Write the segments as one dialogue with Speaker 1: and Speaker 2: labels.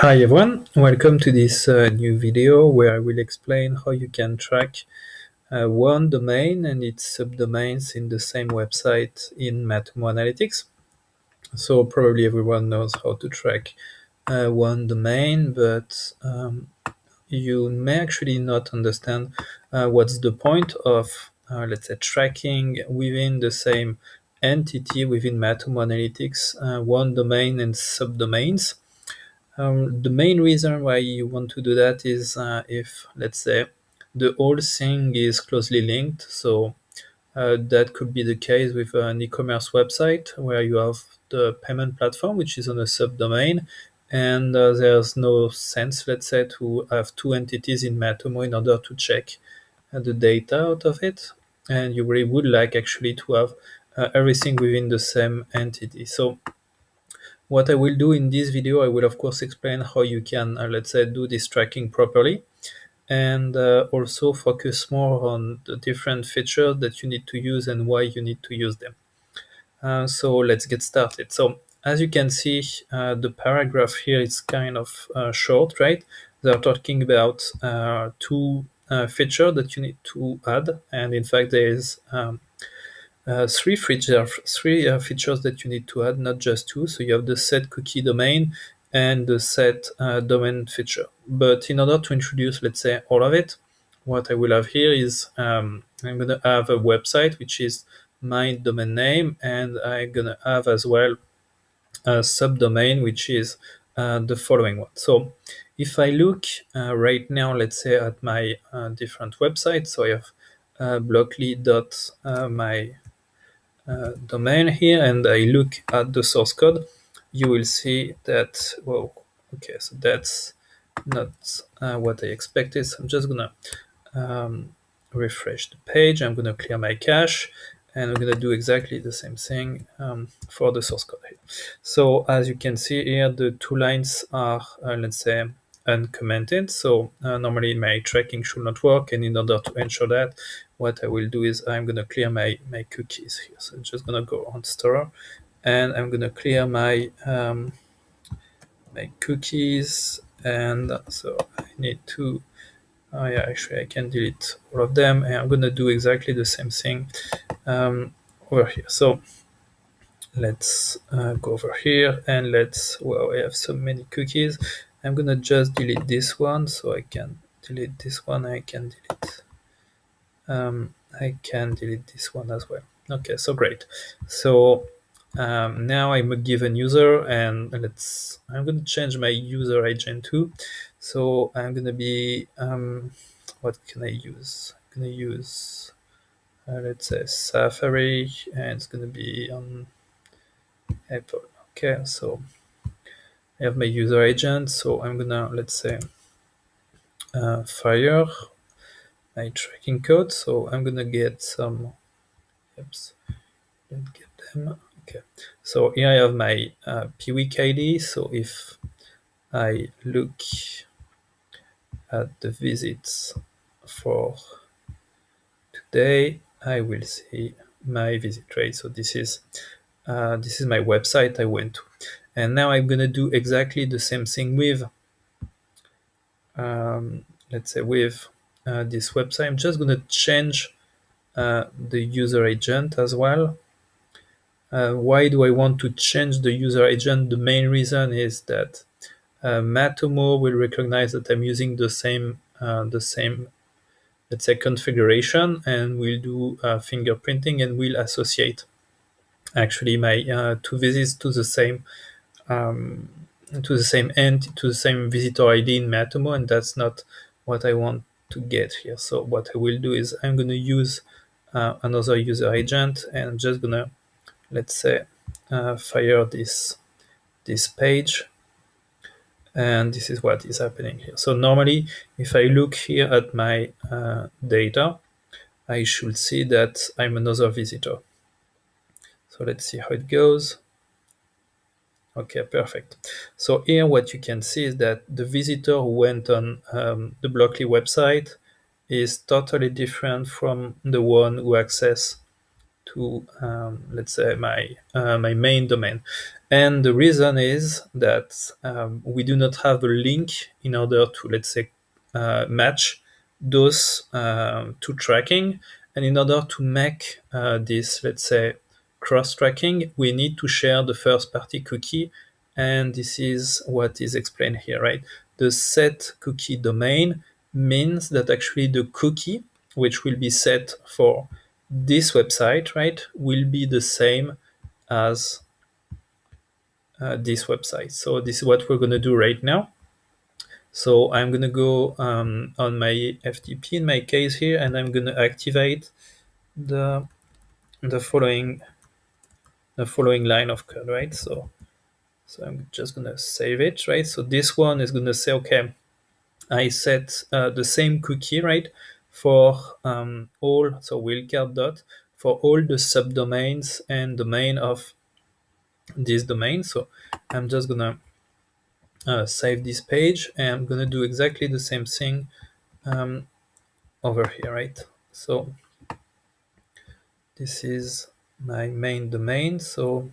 Speaker 1: Hi everyone, welcome to this new video where I will explain how you can track one domain and its subdomains in the same website in Matomo Analytics. So probably everyone knows how to track one domain, but you may actually not understand what's the point of, let's say, tracking within the same entity within Matomo Analytics, one domain and subdomains. The main reason why you want to do that is if, let's say, the whole thing is closely linked. So that could be the case with an e-commerce website where you have the payment platform, which is on a subdomain, and there's no sense, let's say, to have two entities in Matomo in order to check the data out of it. And you really would like actually to have everything within the same entity. So what I will do in this video, I will of course explain how you can, let's say, do this tracking properly, and also focus more on the different features that you need to use and why you need to use them. So let's get started. So as you can see, the paragraph here is kind of short, right? They're talking about two features that you need to add, and in fact there is three features that you need to add, not just two. So you have the setCookieDomain and the setDomain feature. But in order to introduce, let's say, all of it, what I will have here is I'm going to have a website, which is my domain name, and I'm going to have as well a subdomain, which is the following one. So if I look right now, let's say, at my different websites, so I have blockly.my domain here, and I look at the source code, you will see that, whoa, okay, so that's not what I expected. So I'm just gonna refresh the page. I'm gonna clear my cache, and I'm gonna do exactly the same thing for the source code here. So as you can see here, the two lines are, let's say, uncommented. So normally my tracking should not work, and in order to ensure that, what I will do is I'm gonna clear my cookies here. So I'm just gonna go on store, and I'm gonna clear my my cookies, and so I need to yeah, actually I can delete all of them, and I'm gonna do exactly the same thing over here. So let's go over here, and let's, well, I have so many cookies. I'm gonna just delete this one, so I can delete this one. I can delete this one as well. Okay, so great. So now I'm a given user, and I'm going to change my user agent too. So I'm going to be, what can I use? I'm going to use, let's say, Safari, and it's going to be on Apple. Okay, so I have my user agent. So I'm going to, let's say, fire my tracking code. So I'm going to get some, oops, didn't get them. Okay, so here I have my pweek ID. So if I look at the visits for today, I will see my visit rate. So this is my website I went to, and now I'm gonna do exactly the same thing with, let's say, with this website. I'm just gonna change the user agent as well. Why do I want to change the user agent? The main reason is that Matomo will recognize that I'm using the same, let's say, configuration, and will do fingerprinting, and will associate actually my two visits to the same end, to the same visitor ID in Matomo, and that's not what I want to get here. So what I will do is I'm going to use another user agent, and I'm just gonna, let's say, fire this page, and this is what is happening here. So normally, if I look here at my data, I should see that I'm another visitor. So let's see how it goes. Okay, perfect. So here what you can see is that the visitor who went on the Blockly website is totally different from the one who accessed to, let's say, my main domain. And the reason is that we do not have a link in order to, let's say, match those to tracking. And in order to make this, let's say, cross-tracking, we need to share the first-party cookie. And this is what is explained here, right? The set cookie domain means that actually the cookie, which will be set for this website, right, will be the same as this website. So this is what we're going to do right now. So I'm going to go on my FTP in my case here, and I'm going to activate the following line of code, right? So I'm just going to save it, right? So this one is going to say, okay, I set the same cookie, right, for all, so wildcard dot, for all the subdomains and domain of this domain. So I'm just going to save this page, and I'm going to do exactly the same thing over here, right? So this is my main domain. So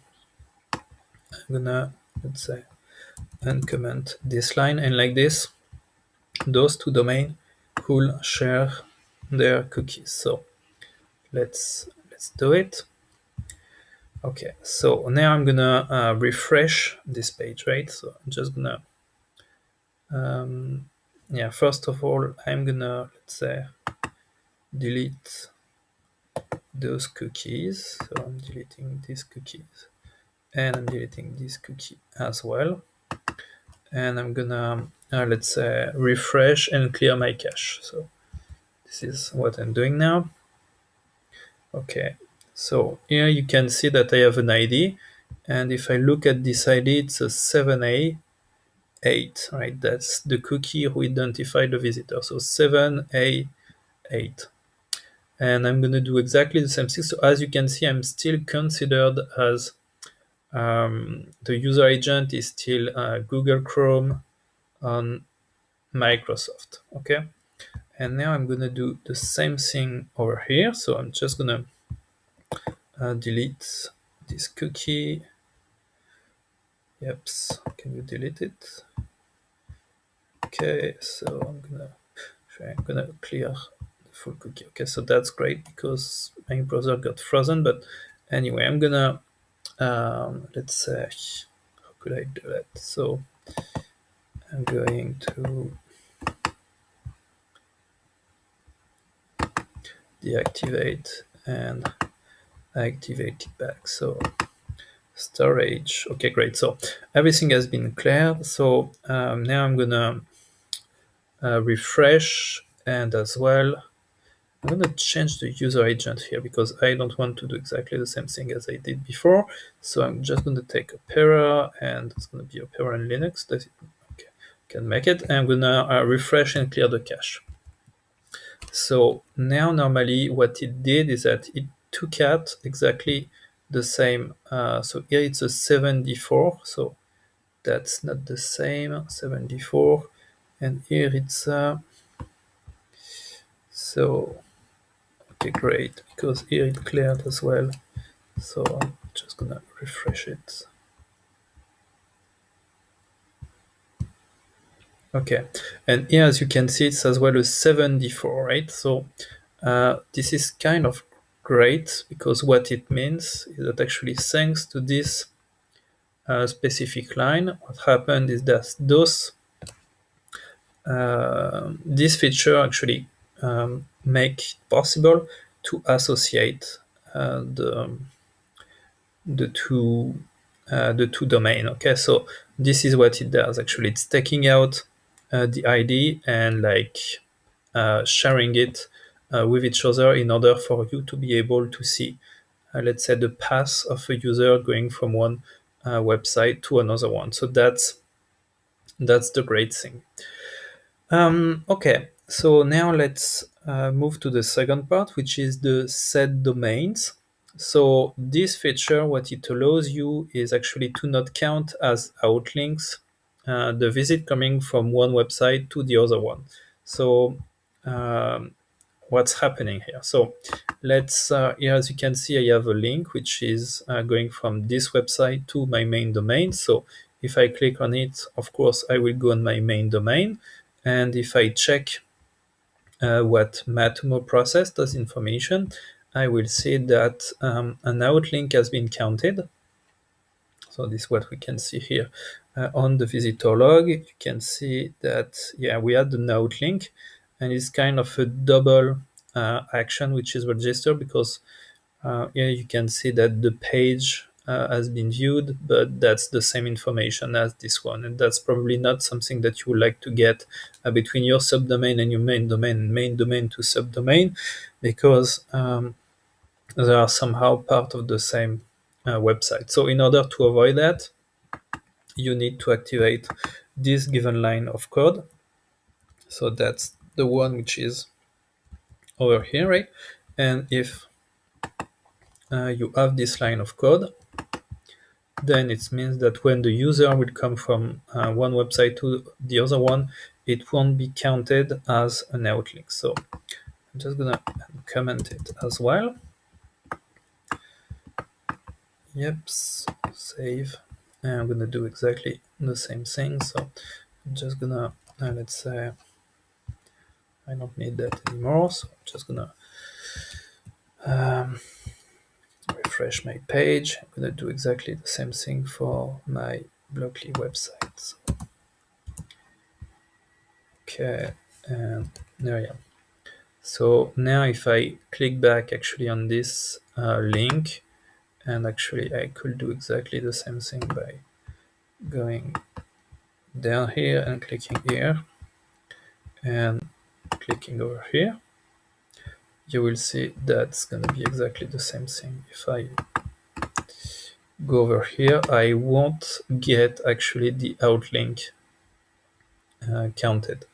Speaker 1: I'm gonna, let's say, uncomment this line, and like this, those two domains could share their cookies. So let's do it. Okay, so now I'm gonna refresh this page, right? So I'm just gonna yeah, first of all, I'm gonna, let's say, delete those cookies. So I'm deleting these cookies, and I'm deleting this cookie as well. And I'm gonna, let's say, refresh and clear my cache. So this is what I'm doing now. Okay, so here you can see that I have an ID. And if I look at this ID, it's a 7A8, right? That's the cookie who identified the visitor. So 7A8. And I'm going to do exactly the same thing. So as you can see, I'm still considered as the user agent is still Google Chrome on Microsoft. Okay, and now I'm going to do the same thing over here. So I'm just going to delete this cookie. Yep, can you delete it? Okay, so I'm gonna clear the full cookie. Okay, so that's great because my browser got frozen. But anyway, I'm gonna let's say, how could I do that? So I'm going to deactivate and activate it back. So storage. Okay, great. So everything has been cleared. So now I'm gonna refresh, and as well I'm going to change the user agent here because I don't want to do exactly the same thing as I did before. So I'm just going to take Opera, and it's going to be Opera in Linux. Does it? Okay, can make it. And I'm going to refresh and clear the cache. So now normally what it did is that it took out exactly the same. So here it's a 74. So that's not the same, 74. And here it's so okay, great, because here it cleared as well. So I'm just gonna refresh it. Okay, and here as you can see, it's as well a 74, right? So this is kind of great because what it means is that actually thanks to this specific line, what happened is that those this feature actually make it possible to associate the the two domain. Okay, so this is what it does. Actually, it's taking out the ID and like sharing it with each other in order for you to be able to see, let's say, the path of a user going from one website to another one. So that's the great thing. Okay, so now let's move to the second part, which is the set domains. So this feature, what it allows you is actually to not count as outlinks the visit coming from one website to the other one. So what's happening here. So let's here, as you can see, I have a link which is going from this website to my main domain. So if I click on it, of course I will go on my main domain, and if I check what Matomo processed as information, I will see that an outlink has been counted. So this is what we can see here on the visitor log. You can see that, yeah, we had an outlink, and it's kind of a double action which is registered, because here you can see that the page has been viewed, but that's the same information as this one, and that's probably not something that you would like to get between your subdomain and your main domain to subdomain, because they are somehow part of the same website. So in order to avoid that, you need to activate this given line of code. So that's the one which is over here, right? And if you have this line of code, then it means that when the user will come from one website to the other one, it won't be counted as an outlink. So I'm just gonna comment it as well. Yep, save. And I'm gonna do exactly the same thing. So I'm just gonna, let's say, I don't need that anymore. So I'm just gonna refresh my page. I'm gonna do exactly the same thing for my Blockly website. So, okay, and there I am. So now if I click back actually on this link, and actually I could do exactly the same thing by going down here and clicking here and clicking over here, you will see that's going to be exactly the same thing. If I go over here, I won't get actually the outlink counted.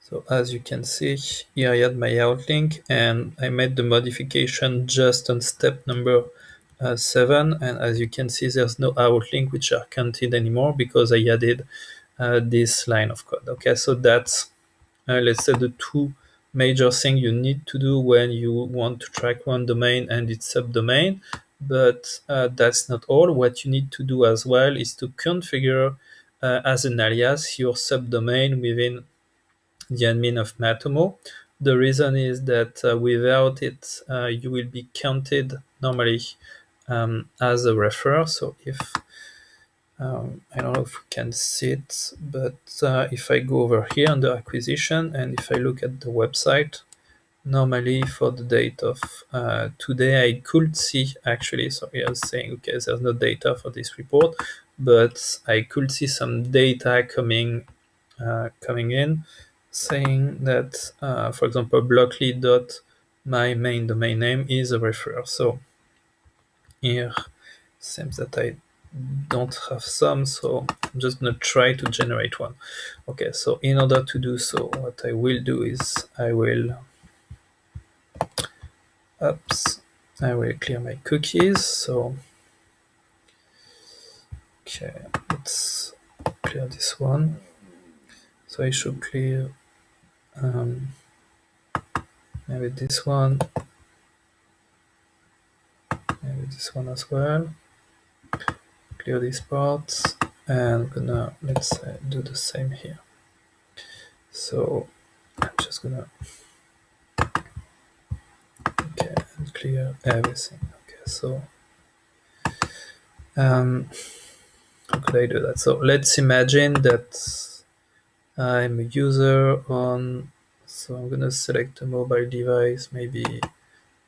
Speaker 1: So as you can see, here I had my outlink, and I made the modification just on step number 7. And as you can see, there's no outlink which are counted anymore because I added this line of code. Okay, so that's, let's say, the two major things you need to do when you want to track one domain and its subdomain. But that's not all. What you need to do as well is to configure as an alias your subdomain within the admin of Matomo. The reason is that without it, you will be counted normally as a referrer. So if I don't know if we can see it, but if I go over here under acquisition, and if I look at the website, normally for the date of today, I could see actually, so I was saying, okay, there's no data for this report, but I could see some data coming in, saying that, for example, blockly dot my main domain name is a referrer. So here seems that I don't have some, so I'm just gonna try to generate one. Okay, so in order to do so, what I will do is I will clear my cookies. So okay, let's clear this one. So I should clear maybe this one, maybe this one as well. Clear these parts, and gonna, let's say, do the same here. So I'm just gonna and clear everything. Okay, so how could I do that? So let's imagine that I'm a user on, so I'm gonna select a mobile device, maybe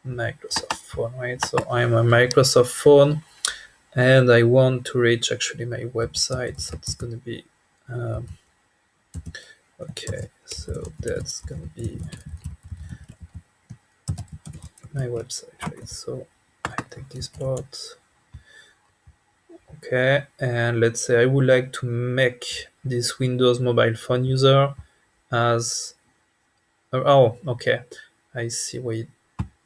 Speaker 1: Microsoft phone, right? So I'm a Microsoft phone, and I want to reach actually my website. So it's gonna be okay. So that's gonna be my website, right? So I take this part. Okay, and let's say I would like to make this Windows mobile phone user as, oh, okay, I see why it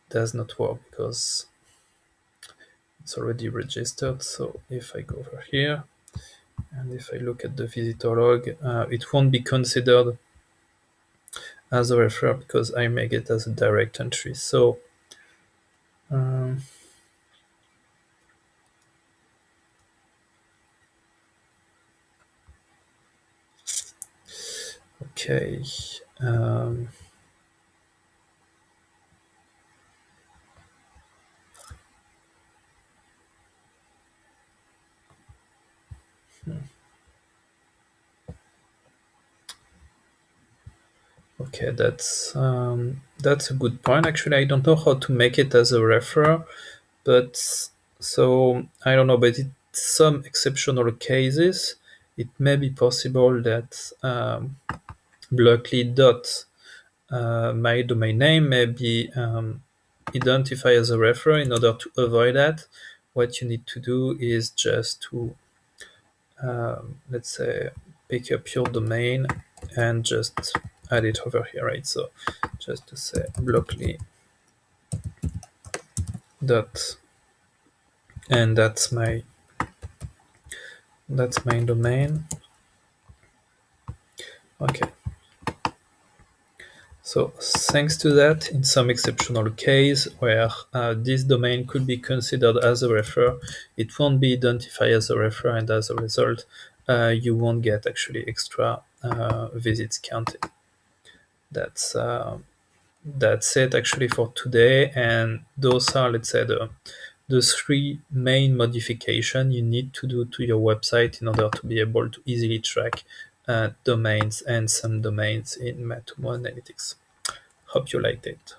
Speaker 1: does not work, because it's already registered. So if I go over here and if I look at the visitor log, it won't be considered as a referrer because I make it as a direct entry. So um, okay. Um, okay, that's a good point. Actually, I don't know how to make it as a referrer, but so I don't know. But in some exceptional cases, it may be possible that Blockly dot my domain name may be identified as a referrer. In order to avoid that, what you need to do is just to let's say pick up your domain and just add it over here, right? So just to say blockly dot, and that's my domain. Okay. So thanks to that, in some exceptional case where this domain could be considered as a referrer, it won't be identified as a referrer, and as a result, you won't get actually extra visits counted. That's that's it actually for today, and those are, let's say, the three main modifications you need to do to your website in order to be able to easily track domains and some domains in Matomo Analytics. Hope you liked it.